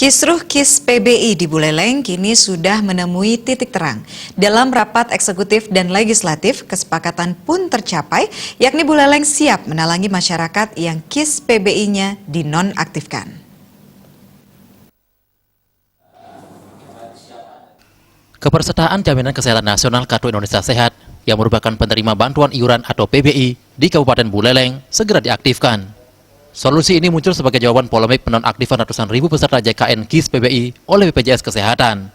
Kisruh KIS PBI di Buleleng kini sudah menemui titik terang. Dalam rapat eksekutif dan legislatif, kesepakatan pun tercapai, yakni Buleleng siap menalangi masyarakat yang KIS PBI-nya dinonaktifkan. Kepesertaan Jaminan Kesehatan Nasional Kartu Indonesia Sehat yang merupakan penerima bantuan iuran atau PBI di Kabupaten Buleleng segera diaktifkan. Solusi ini muncul sebagai jawaban polemik penonaktifan ratusan ribu peserta JKN KIS PBI oleh BPJS Kesehatan.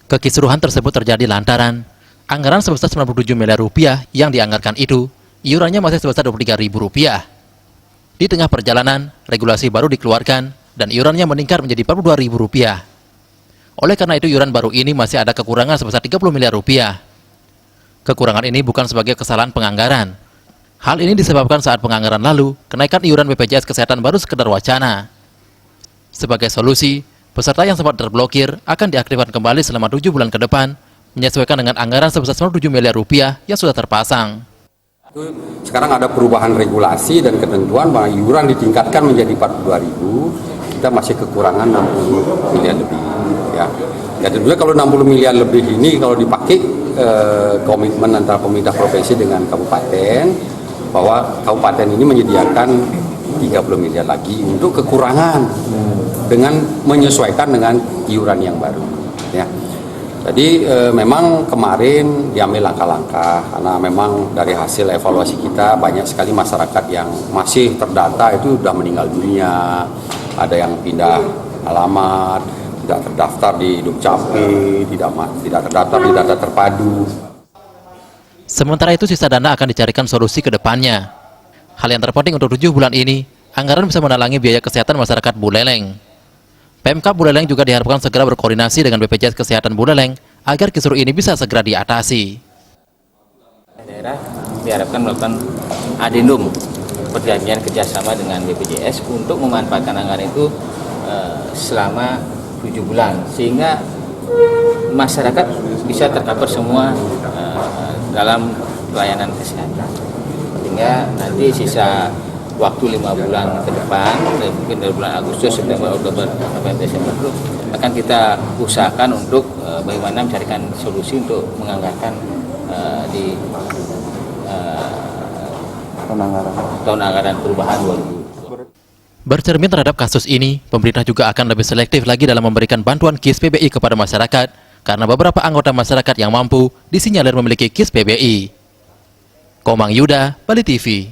Kekisruhan tersebut terjadi lantaran anggaran sebesar 97 miliar rupiah yang dianggarkan itu, iurannya masih sebesar Rp23.000. Di tengah perjalanan, regulasi baru dikeluarkan dan iurannya meningkat menjadi Rp42.000. Oleh karena itu, iuran baru ini masih ada kekurangan sebesar 30 miliar rupiah. Kekurangan ini bukan sebagai kesalahan penganggaran. Hal ini disebabkan saat penganggaran lalu, kenaikan iuran BPJS Kesehatan baru sekedar wacana. Sebagai solusi, peserta yang sempat terblokir akan diaktifkan kembali selama 7 bulan ke depan, menyesuaikan dengan anggaran sebesar 97 miliar rupiah yang sudah terpasang. Sekarang ada perubahan regulasi dan ketentuan bahwa iuran ditingkatkan menjadi 42.000, kita masih kekurangan 60 miliar lebih. Ya tentunya kalau 60 miliar lebih ini kalau dipakai komitmen antara pemerintah provinsi dengan kabupaten, bahwa kabupaten ini menyediakan 30 miliar lagi untuk kekurangan dengan menyesuaikan dengan iuran yang baru. Ya. Jadi memang kemarin diambil langkah-langkah karena memang dari hasil evaluasi kita banyak sekali masyarakat yang masih terdata itu sudah meninggal dunia, ada yang pindah alamat, tidak terdaftar di Dukcapil, tidak terdaftar di data terpadu. Sementara itu, sisa dana akan dicarikan solusi ke depannya. Hal yang terpenting untuk 7 bulan ini, anggaran bisa menalangi biaya kesehatan masyarakat Buleleng. Pemkab Buleleng juga diharapkan segera berkoordinasi dengan BPJS Kesehatan Buleleng agar kisruh ini bisa segera diatasi. Daerah diharapkan melakukan adendum perjanjian kerjasama dengan BPJS untuk memanfaatkan anggaran itu selama 7 bulan, sehingga masyarakat bisa tercover semua dalam pelayanan kesehatan, sehingga nanti sisa waktu 5 bulan ke depan, mungkin dari bulan Agustus, September, Oktober, November, Desember itu akan kita usahakan untuk bagaimana mencarikan solusi untuk menganggarkan di tahun anggaran perubahan 2020. Bercermin terhadap kasus ini, pemerintah juga akan lebih selektif lagi dalam memberikan bantuan KIS PBI kepada masyarakat, karena beberapa anggota masyarakat yang mampu disinyalir memiliki KIS PBI. Komang Yuda, Bali TV.